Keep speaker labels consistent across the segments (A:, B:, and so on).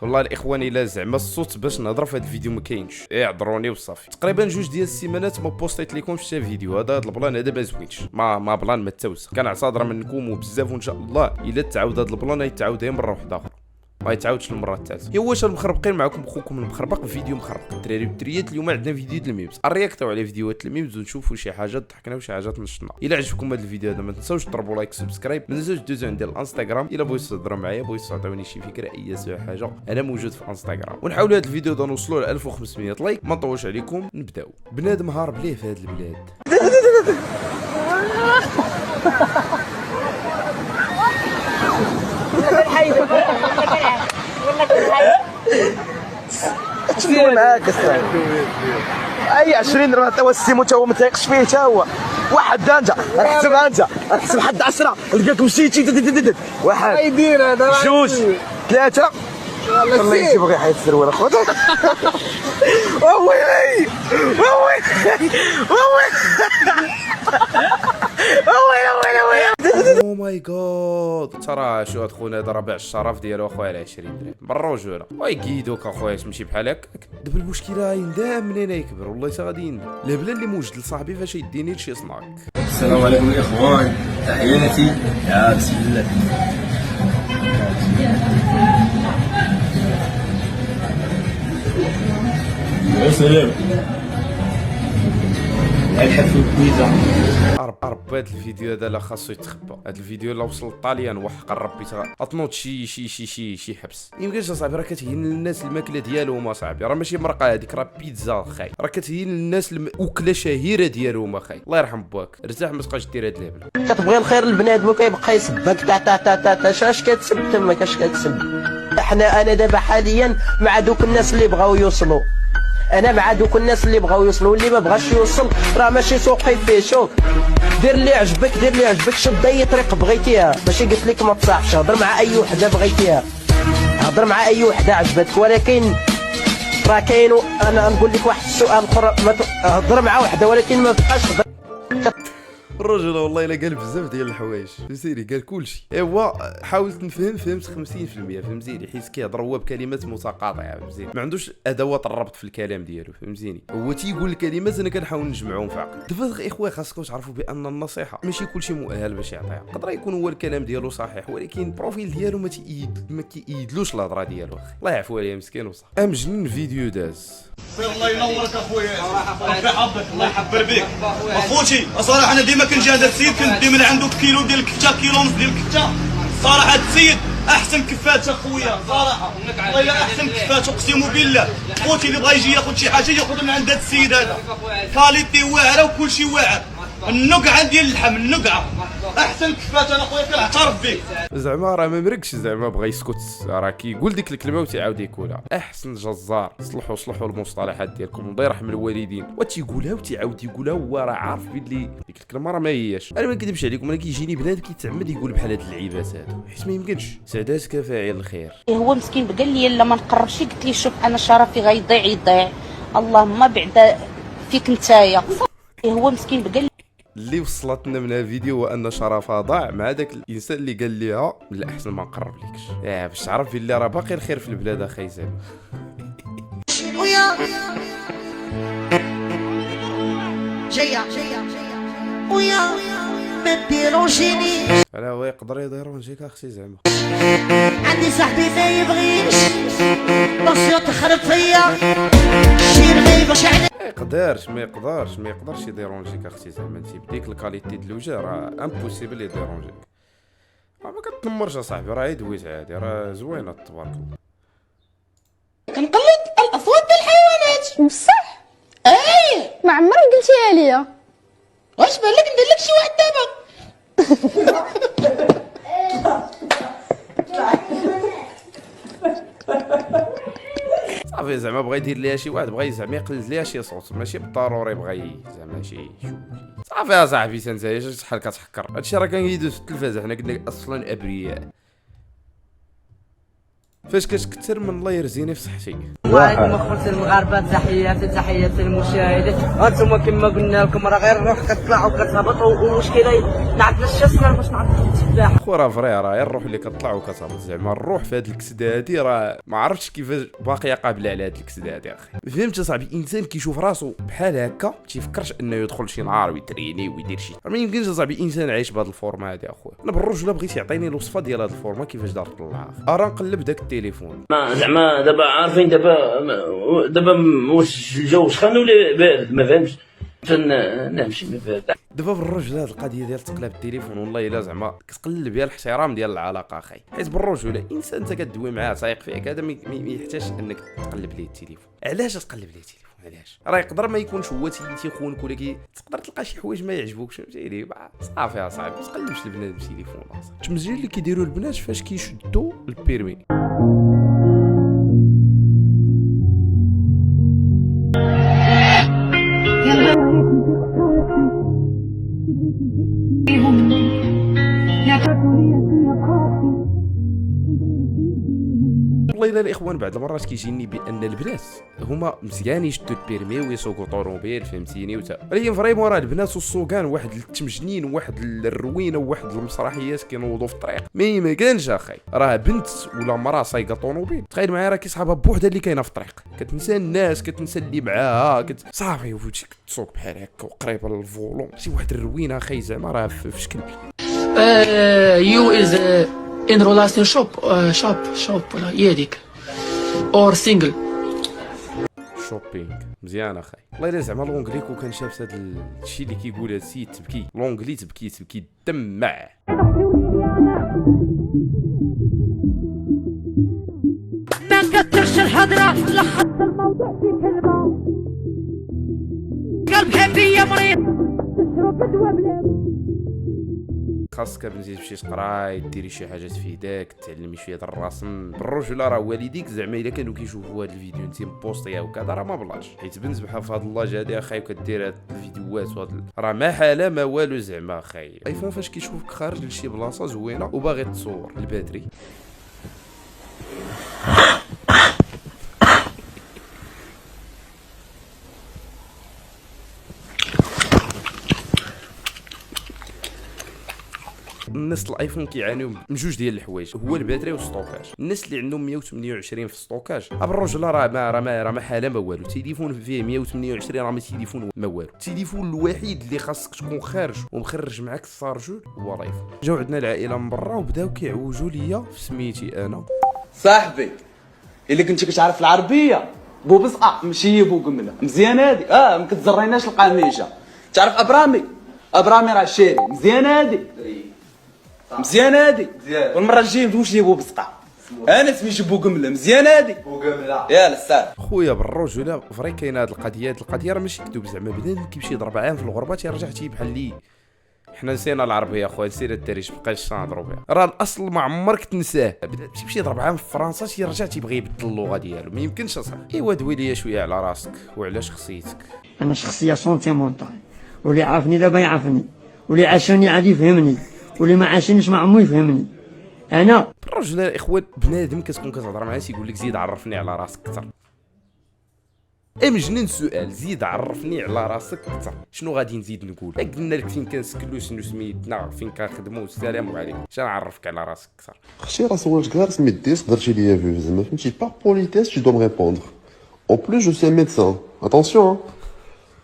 A: والله الاخوان الا زعما الصوت باش نهضر في هذا الفيديو ما كاينش، اعذروني وصافي. تقريبا 2 ديال السيمانات ما بوستيت لكمش حتى فيديو. هذا البلان هذا ما زوينش، ما بلان ما تاوس. كنعتذر منكم وبزاف، وان شاء الله الا تعاود هذا البلان يتعاود مره واحده اخرى، ما يتعاودش المره الثالثه. يا واش المخربقين معكم خوكم المخربق في فيديو مخربق. الدراري والدريات اليوم عندنا فيديو ديال الميمز، نرياكتو على فيديوهات الميمز ونشوفوا شي حاجه ضحكنا وشي حاجه نشطنا. الا عجبكم هذا الفيديو هذا ما تنساوش تضربوا لايك سبسكرايب، ما تنساوش دوزو عندي الانستغرام الا بغيتو تهضروا معايا، بغيتو تعطيوني شي فكره اي حاجه، انا موجود في انستغرام. ونحاولوا هذا الفيديو دا نوصلوا ل 1500 لايك. ما نطولش عليكم، نبداو. بنادم هارب ليه في هذه البلاد.
B: شنو معاك الصاحبي؟ اي 20 راه تا هو السيمو تا هو ما تايقش فيه تا هو. واحد انت احسب انت احسب حد 10 لقاك مشيتي واحد يدير هذا 2 3 والله يجيب غير حيد السروال اخويا. ووي
A: او ماي جاد، ترى شو هاد خونا هذا راه باع الشرف ديالو اخويا على 20 درهم بالرجوله. ويقيدوك اخويا تمشي بحال هكاك. دابا المشكله يندام منين يكبر، والله تا غادي يندم. لا بلا اللي موجد لصاحبي فاش يديني لشي سناك.
C: السلام عليكم يا اخوان، تحياتي. يا بسم الله. يا سلام. الحف الكويزه.
A: رب هذا الفيديو هذا لا خاصو يتخبى. هذا الفيديو لا وصل للطاليان وحق ربي اطنوض شي حبس. يمكنش اصاحبي، راه كتهين للناس الماكله ديالهم اصاحبي، راه ماشي مرقه هذيك، راه بيتزا خاي، راه كتهين للناس اكله شهيره ديالهم اخاي. الله يرحم باك، ارتاح ما تبقاش دير هاد اللعبه.
B: كتبغي الخير للبنادم وكيبقى يسبك تا اش كتسب تماك، اش كتسب. انا دابا حاليا مع دوك الناس اللي بغاو يوصلوا، انا مع دوك الناس اللي بغاو يوصلوا، واللي ما بغاش يوصل راه ماشي سوقي فيه. شوف دير اللي عجبك، شد اي طريق بغيتيها، ماشي قلت لك ما تصاحبش. هضر مع اي وحده بغيتيها، هضر مع اي وحده عجبتك، ولكن راه كاين. انا نقول لك واحد السؤال اخر، هضر مع وحده ولكن ما تبقاش
A: الرجل والله الا قال بزاف ديال الحوايج، فهمتيني، قال كلشي. ايوا حاولت نفهم، فهمت 50%، فهمتيني، حيت كيهضر هو بكلمات متقاطعه، فهمتيني، ما عندوش ادوات الربط في الكلام ديالو، فهمتيني، هو تيقول الكلمات انا كنحاول نجمعهم في عقلي. دابا اخويا خاصكم تعرفوا بان النصيحه ماشي كلشي مؤهل باش يعطيها. يقدر يكون هو الكلام ديالو صحيح، ولكن البروفيل ديالو ما كييدلوش الهضره ديالو اخي. الله يعفو عليه مسكين وصح. مجنون فيديو داز.
D: الله ينورك اخويا، ربي يحفظك، الله يحبر بك اخوتي. صراحه انا ديما كنجي هذا السيد كندي من عنده كيلو ديال الكفته، كيلو ونص ديال الكفته. صراحه هذا السيد احسن كفات اخويا، صراحه والله احسن كفات اقسم بالله. خوتي اللي بغا يجي ياخذ شي حاجه ياخذ من عند هذا السيد هذا، كاليتي واعره وكل شيء واعر. النقعه ديال اللحم، النقعه احسن كفات. انا خويا كنعترف بك.
A: زعما راه ما مرقش، زعما بغى يسكت، راه كيقول ديك الكلمه وتيعاود يقولها. احسن جزار. صلحوا المصطلحات ديالكم، الله يرحم الوالدين. وتيقولها وتيعاود يقولها، هو راه عارف بلي ديك الكلمه راه ما هياش. انا ما نكذبش عليكم، انا كيجيني بنادم كيتعمد يقول بحال هاد اللعيبات هادو، حيت ما يمكنش. سعداتك فاعل الخير.
E: هو مسكين قال لي لا ما نقربش، قلت لي شوف انا شرفي غيضيع، اللهم بعد فيك نتايا. هو مسكين قال لي
A: اللي وصلتنا من الفيديو هو ان شرفها ضاع مع داك الانسان اللي قال ليها من الاحسن ما نقرب لكش، باش تعرف بلي راه باقي الخير في البلاد اخي زعما.
F: جايه ويا ما ديروجينيش،
A: انا هو يقدر يديرونجيك اختي زعما.
F: عندي صاحبي ما يبغيش بصيو تخرب فيا، شير ما يبغيش عليا.
A: ما يقدرش يديرونجيك اختي زعما. انت بديك الكاليتي د الوجه راه امبوسيبل يديرونجيك. ما كتنمرش اصاحبي، راه دويت عادي، راه زوينه تبارك الله.
G: كنقلد الاصوات ديال الحيوانات. بصح ما عمرك قلتيها ليا. واش بان لك ندير لك شي واحد دابا؟
A: صافي زعما بغا يدير ليها شي واحد، بغا زعما يقلد ليها شي صوت، ماشي بالضروري بغا زعما شي صافي يا صاحبي. انت شحال كتحكر؟ هادشي راه كان يدوز في التلفازه، حنا قلنا اصلا ابرياء. فاش كتكثر من الله يرزيني في صحتي.
H: وعليكم اخوتي المغاربه، تحياتي للمشاهدين. هانتوما كما قلنا لكم راه غير الروح كتطلع وكتهبط، والمشكله ما عندناش الشمس باش نعرفوا الساحه.
A: خو راه فري، راه الروح اللي كطلع وكتهبط. زعما الروح في هاد الكسده هادي راه ما عرفتش كيفاش باقيه قابله على هاد الكسده هادي اخي. فهمت صاحبي؟ انسان كيشوف راسو بحال هكا تيفكرش انه يدخل شي نهار ويتريني ويدير شي، ما يمكنش صاحبي انسان عايش بهاد الفورما هادي اخويا. انا بالرجوله بغيت يعطيني الوصفه ديال هاد الفورما كيفاش دار طلعها. ارا نقلب داك التليفون،
I: ما زعما دابا عارفين دابا واش الجو سخن ولا بارد ما فهمتش. نمشي ما بارد.
A: دابا بالرجوله هاد القضيه ديال تقلب التليفون والله الا زعما كتقلب بها الاحترام ديال العلاقه اخي. حيت بالرجوله انسان انت كدوي معاه سايق فيك هذا ما يحتاجش انك تقلب ليه التليفون. علاش تقلب ليه التليفون؟ علاش؟ راه يقدر ما يكونش هو تيخونك ولا تقدر تلقى شي حوايج ما يعجبوكش، فهمتيني؟ صافي اصاحبي ما تقلبش البنات بالتليفون. التمزيل اللي كيديروا البنات فاش كيشدوا البيرمي. والله الا الاخوان بعض المرات كيجيني بان البنات هما مزيان يشدوا البيرمي ويسوقوا طوموبيل، فهمتيني؟ ولكن فريمون راه البنات والسوقان واحد التمجنين وواحد الروينه وواحد المسرحيات كينوضوا في الطريق ما كانش اخي. راه بنت ولا مراه سايقه طوموبيل، تخيل معايا راه كيصحابها بوحدها اللي كاينه في الطريق، كتنسى الناس، كتنسى اللي معاها، صافي وفوتي كتسوق بحال هكا وقريبه للفولون، شي واحد الروينه اخي زعما راه في شكل.
J: You is in relationship shop ولا هي هذيك or single.
A: شوبينغ مزيان اخي. والله الا زعما لونجلي كون كان شاف هذا الشيء اللي كيقول هذا السيد تبكي، لونجلي تبكي الدمع.
F: ما كترش الهضره لخص الموضوع في كلمه. قلب حبيه مريض تشرب دواء بلا.
A: خاصك بنتي تمشي تقراي، ديري شي حاجات في يدك، تعلمي شويه د الرسم. بالرجوله راه والديك زعما الا كانوا كيشوفوا هذا الفيديو انت مبوستيها وكذا راه ما بلاش، حيت بنت بحال في هذا اللاج هادي اخاي وكدير هاد الفيديوهات راه ما حاله ما والو زعما اخاي. ايفون فاش كيشوفك خارج لشي بلاصه زوينه وباغي تصور الباتري الناس الايفون كيعانيو من جوج ديال الحوايج، هو الباتري والستوكاج. الناس اللي عندهم 128 في الستوكاج بالرجل راه ما حاله ما والو. التليفون فيه 128 راه ما تليفون ما والو. التليفون الوحيد اللي خاصك تكون خارج ومخرج معاك الصارجول هو الايفون. جاو عندنا العائله من برا وبداو كيعوجوا ليا في سميتي انا.
D: صاحبي اللي كنتي كتعرف العربيه بو بصقه ماشي بو قمله مزيان هادي. ما كتزريناش القميجه. تعرف ابرامي راه شيري مزيان هادي مزيان هادي. والمره الجايه ندوش لي بو بصقه. انا سميتي بو قمله مزيان هادي بو قمله. يلا السلام
A: خويا بالرجوله فري كاينه هاد القضيه راه ماشي كذوب. زعما بنادم كيمشي يضرب عام في الغربه تيرجع تي بحال لي. حنا نسينا العربيه اخويا، نسينا الدارجه مابقاش نهضروا بها. راه الاصل ما عمرك تنساه. بدا تيمشي يضرب عام في فرنسا تيرجع تيبغي يبدل اللغه ديالو، ما يمكنش اصاحبي. ايوا دوي ليا شويه على راسك وعلى شخصيتك.
J: انا شخصيه سونتيمونتال، واللي عارفني دابا يعرفني، واللي عاشني عادي يفهمني، واللي ما عاشنيش ما عمو يفهمني. انا
A: بالرجل الاخوان بنادم كتكون كتهضر معاه تيقول لك زيد عرفني على راسك اكثر. مجنون السؤال، زيد عرفني على راسك اكثر. شنو غادي نزيد نقول؟ قلنا لك فين كنسكنو، شنو سميتنا، فين كنخدمو، السلام عليكم. اش نعرفك على راسك اكثر؟
K: اختي راه سولتك غير سميت ديسك درتي ليا فيو زعما فهمتي با بوليتيس tu dois me répondre. En plus je suis médecin. Attention.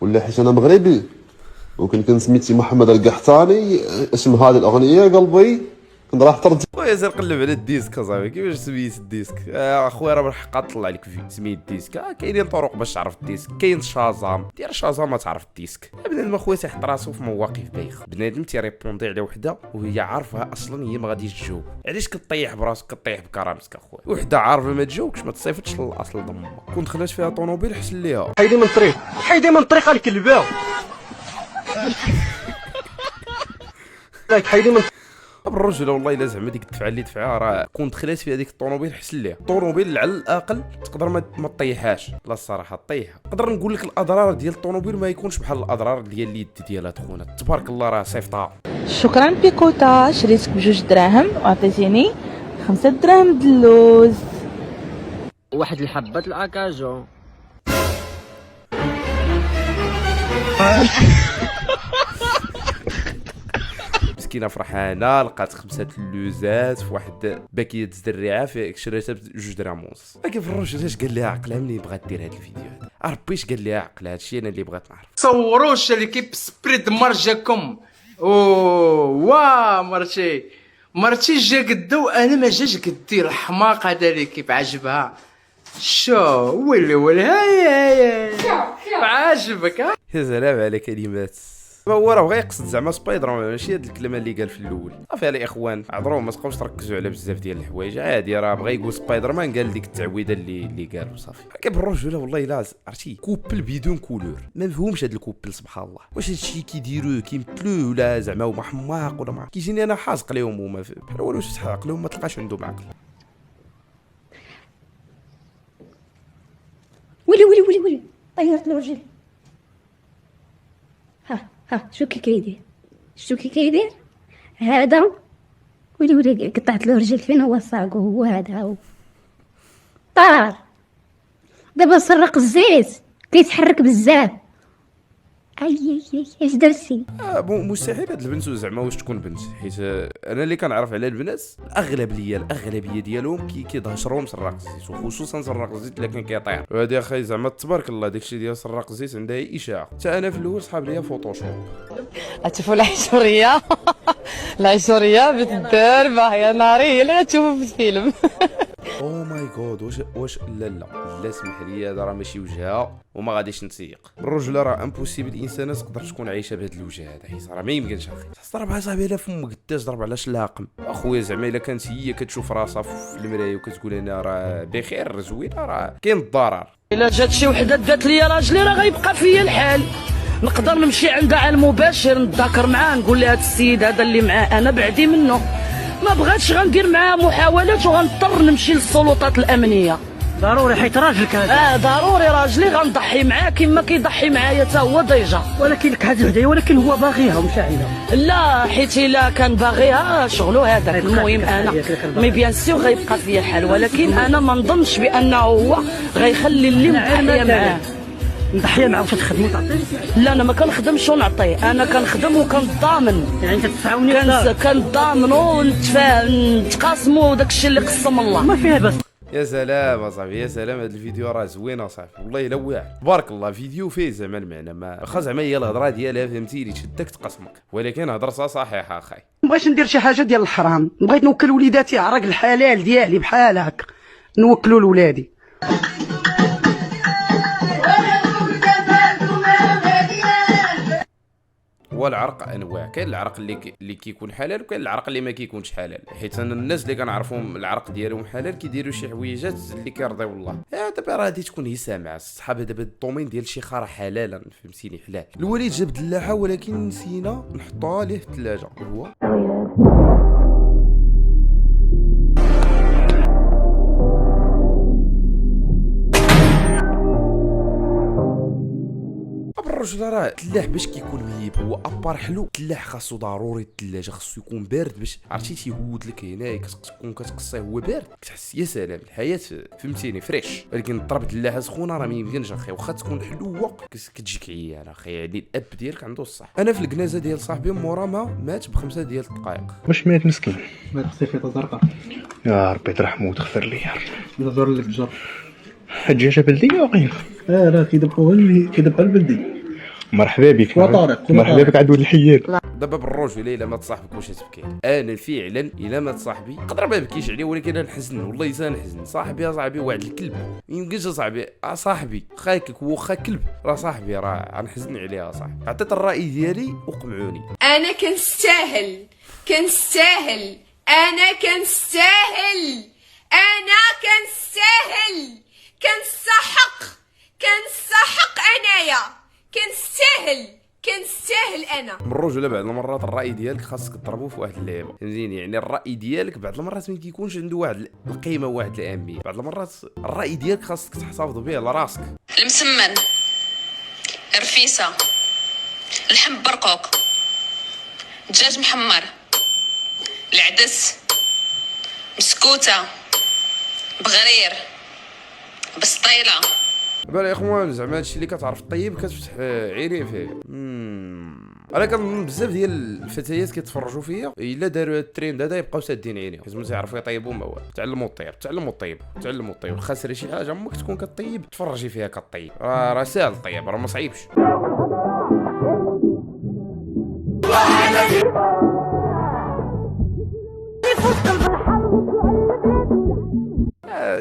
K: ولا حيت انا مغربي ممكن كان سميتي محمد القحطاني اسم هذه الاغنيه قلبي كنت راح ترد.
A: خويا سير قلب على الديسك اصاحبي. كيفاش سميت الديسك؟ اخويا راه بالحق طلع لك فيه سميت الديسك. كاينين طرق باش تعرف الديسك. كاين شازام، دير شازام ما تعرف الديسك. بنادم اخويا تيحط راسو في مواقف بايخه. بنادم تيريبوندي على وحده وهي عارفه اصلا هي ما غاديش تجاوب. علاش كطيح براسك؟ كطيح بكرامتك اخويا. وحده عارفه ما تجاوبش ما تصيفطش للاصل ضمها. كنت خلات فيها طوموبيل حسن ليها.
B: حيدي من الطريق، حيدي من الطريق الكلبه. حيدي من
A: بالرجل والله الا زعما ديك الدفعه اللي دفعها راه كنت خلات فيها ديك الطوموبيل حسن ليها. الطوموبيل على الاقل تقدر ما تطيحهاش، لا الصراحه طيحها. نقدر نقول لك الاضرار ديال الطوموبيل ما يكونش بحال الاضرار ديال اليد ديالها تخونا. تبارك الله راه صيفطها.
L: شكرا بيكوتا، شريتك بجوج دراهم وعطيتيني 5 دراهم دلوز.
H: واحد الحبه الاكاجو.
A: مسكينه فرحانه لقات 5 اللوزات في واحد باكيه الزريعه في شريتها ب2 درهم ونص. ولكن في الرجل اش قال لها عقلها ملي بغات دير هذا الفيديو هذا؟ ربي اش قال لها عقلها؟ هادشي انا اللي بغيت نعرف.
M: صوروش اللي كيب سبريد مرجاكم. وا مرتي جا قدو انا ما جاش قدي الحماق هذا اللي كيف عجبها. شو ولا هاي عاجبك ها؟
A: يا سلام على كلمات. هو راه بغى يقصد زعما سبايدر مان، ماشي هاد الكلمه اللي قال في الاول. صافي الاخوان عذروا ما تبقاوش تركزوا على بزاف ديال الحوايج عادي، راه بغى يقول سبايدر مان قال ديك التعويده اللي قالوا صافي. كيف الرجل والله لا عرفتي كوبل بدون كولور ما مفهومش هاد الكوبل سبحان الله. واش هادشي كيديروه كيمثلوه ولا زعما هما حماق ولا ما كيجيني انا حاسق ليهم هما بحال واش تحقق لهم ما تلقاش عندهم عقل.
G: ولي طيرت الرجل. ها شو كيدير هذا؟ ولي قطعت له رجل. فين هو الصاق؟ هو هذا هو طار دابا سرق الزيت كيتحرك بزاف. اي اش درتي؟
A: مستحيل هاد البنت زعما واش تكون بنت، حيت انا اللي كنعرف على البنات الاغلبيه ديالهم كيدهشرهم سراق الزيت، وخصوصا سراق الزيت الا كان كيطير. وهادي اخي زعما تبارك الله داكشي ديال سراق الزيت عندها اشاعه. حتى انا في الاول صحاب ليا فوتوشوب.
N: تشوفوا العشوريه بتدار باهيه ناري هي اللي تشوفوا في الفيلم.
A: او ماي جاد واش لا اسمح لي هذا راه ماشي وجهها وما غاديش نسيق. الرجل راه امبوسيبل الانسانه تقدر تكون عايشه بهذا الوجه هذا، حيت راه ما يمكنش اخي. ضرب على صاحبي لا فم قداش ضرب على شلاقم اخويا. زعما الا كانت هي كتشوف راسها في المرايه وكتقول انا راه بخير زوينه راه كاين الضرر.
O: الا جات شي وحده قالت لي راجلي راه غيبقى فيا الحال، نقدر نمشي عندها على المباشر نتذاكر معاه نقول لها هذا السيد هذا اللي معاه انا بعدي منه، ما بغاتش غندير معاه محاولات وغنضطر نمشي للسلطات الامنيه.
H: ضروري حيت راجلك هذا.
O: ضروري راجلي غنضحي معاه كما كيضحي معايا حتى هو ديجا.
H: ولكن لك هذه الهدايا ولكن هو باغيها ومشاعلها.
O: لا حيت الا كان باغيها شغلو هذاك. المهم انا مي بيان سيغ غيبقى فيا الحال، ولكن انا ما نظنش بانه هو غيخلي اللي مضحيه معاه.
H: نضحيه معاه واش تخدموا تعطيه؟
O: لا انا ما كنخدمش ونعطيه، انا كنخدم وكنضامن.
H: يعني انت تتعاوني
O: كنضامنوا ونتقاسموا داكشي اللي قسم الله.
H: ما فيها بس.
A: يا سلام اصاحبي يا سلام. هذا الفيديو راه زوين اصاحبي والله الا واعر تبارك الله. فيديو فيه زعما المعنى ما واخا زعما هي الهضره ديالها فهمتيني تشدك تقسمك، ولكن هضرتها صحيحه اخاي.
N: مبغيتش ندير شي حاجه ديال الحرام، بغيت نوكل وليداتي عراق الحلال ديالي بحال هكا نوكلوا لولادي.
A: والعرق انواع، كاين العرق اللي كيكون حلال وكاين العرق اللي ما كيكونش حلال. حيت انا الناس اللي كنعرفهم العرق ديالهم حلال كيديروا شي حويجات اللي كيرضيو الله. دابا راه غادي تكون هي سامعه الصحابه دابا الدومين ديال الشيخه راه حلالا فهمتيني حلال. الوليد جاب دلاحه ولكن نسينا نحطوها ليه في الثلاجه. هو الرجل راه التلاح باش كيكون مهيب هو ابار حلو. التلاح خاصو ضروري الثلاجه خاصو يكون بارد باش عرفتي تيهود لك هنايا كتكون كتقصيه هو بارد كتحس يا سلام الحياه فهمتيني فريش. ولكن ضرب الثلاجه سخونه راه ما يمكنش اخي، واخا تكون حلوه كتجيك عيانه اخي. يعني الاب ديالك عنده الصح. انا في الكنازه ديال صاحبي مورا ما مات ب5 ديال الدقائق.
P: واش مات مسكين؟
Q: مات بصيفيطه زرقاء.
P: يا ربي ترحمو وتغفر ليه يا ربي.
Q: نزور لك الجر
P: الدجاجه بلديه وقيل.
Q: لا كيذبحوها البلدي.
P: مرحبا بك. مرحبا بك عدو الحيال.
A: دابا بالرجل الا مات صاحبك واش تبكي؟ انا فعلا الا مات صاحبي نقدر ما نبكيش عليه، ولكن انا نحزن والله الا نحزن. صاحبي يا صاحبي واحد الكلب ما يمكنش صاحبي. صاحبي خايك هو خا كلب راه صاحبي راه غنحزن عليه صاحبي. عطيت الراي ديالي وقمعوني.
R: انا كنستاهل انا كنستاهل كنستحق انايا كنستاهل انا.
A: من الرجل بعض المرات الراي ديالك خاصك تضربوه في واحد اللعبه فهمتيني. يعني الراي ديالك بعض المرات ما كيكونش عنده واحد القيمه واحد الاهميه. بعض المرات الراي ديالك خاصك تحتفظ به لراسك.
R: المسمن، رفيسه، اللحم برقوق، دجاج محمر، العدس، مسكوته، بغرير، بسطيله.
A: بالي يا اخوان زعما هادشي اللي كتعرف طيب كتفتح عيني فيه. انا كنظن بزاف ديال الفتيات كيتفرجوا فيا الا داروا التريند هذا يبقاو سادين عينيهم، لازم يعرفوا يطيبوا مواد. تعلموا الطيب، تعلموا الطيب، تعلموا الطيب. خاسري شي حاجه امك تكون كطيب تفرجي فيها كطيب، راه ساهل الطيب، راه ما صعيبش.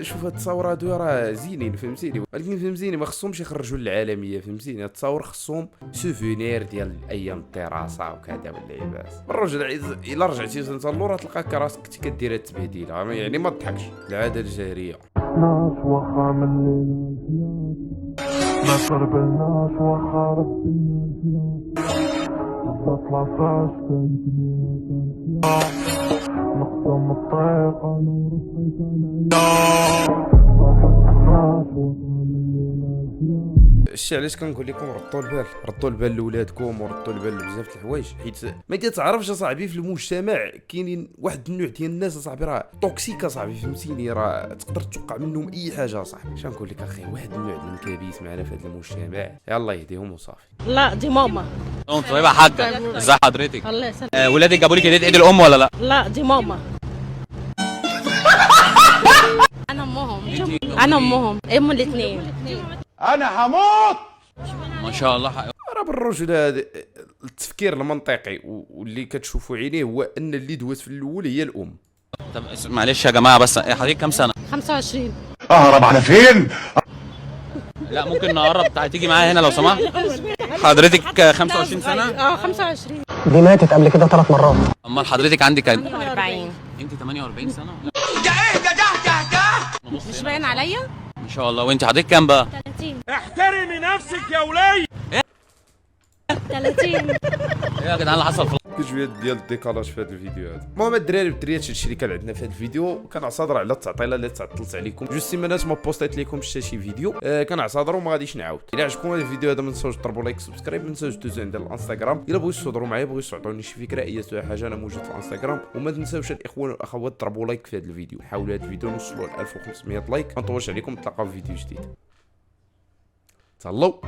A: شوف هاد التصاورات هادو راه زينين فهمتيني، ولكن فهمتيني ما خصهمش يخرجوا للعالميه فهمتيني. هاد التصاور خصهم سوفونير ديال ايام الدراسه وكذا واللعبات. الرجل الا رجعتي انت للور تلقاك راسك كدير التبهديله، يعني ما تضحكش. العاده الجاهليه واخا من ما قربناش واخا ربنا نقسم الطريق الشيء علاش كنقول لكم ردوا البال لولادكم وردوا البال لبزاف د الحوايج، حيت ما كتعرفش اصاحبي في المجتمع كاينين واحد النوع ديال الناس اصاحبي راه توكسيك اصاحبي فهمتيني، راه تقدر توقع منهم اي حاجه اصاحبي. اش نقول لك اخي، واحد النوع ديال الكبيس معنا في هذا المجتمع، يلا يهديهم وصافي.
S: لا دي ماما.
T: طيب يا حاجه ازي حضرتك؟
S: الله يسلمك.
T: ولادك جابوا لك هديه عيد الام ولا لا؟
S: لا دي ماما. انا امهم ام الاثنين.
A: انا هموت
T: ما شاء الله.
A: راه بالرجل هذا التفكير المنطقي واللي كتشوفوا عينيه هو ان اللي دوات في الاول هي الام.
T: طب معلش يا جماعه بس حضرتك كام سنه؟
S: 25.
T: اهرب على فين؟ لا ممكن نقرب، تيجي معايا هنا لو سمحت. حضرتك 25 سنه؟
S: 25.
H: دي ماتت قبل كده 3 مرات.
T: امال حضرتك عندك كام؟
S: 48.
T: انت 48 سنه؟
S: مش باين عليا؟
T: ما شاء الله. وانت حضرتك كام بقى؟
S: 30.
T: احترمي نفسك يا ولي.
S: 30.
T: ايه يا جدعان اللي حصل في
A: شويه ديال الديكالاج في هذا الفيديو هذا. المهم الدراري والدريات هادشي اللي كان عندنا في هذا الفيديو. كنعتذر على التعطيله اللي تعطلت عليكم، جوج سيمانات ما بوستيت لكم حتى شي فيديو. كنعتذر وما غاديش نعاود. الا عجبكم هذا الفيديو هذا ما تنساوش تضربوا لايك سبسكرايب، ما تنساوش دوزوا عند الانستغرام الا بغيتوا تهضروا معايا، بغيتوا تعطوني شي فكره اي حاجه، انا موجود في الانستغرام. وما تنساوش الاخوان والاخوات تضربوا لايك في هذا الفيديو، حاولوا هذا الفيديو نوصلوا ل 1500 لايك. ما نطولش عليكم، نتلاقاو في فيديو جديد. تهلاو.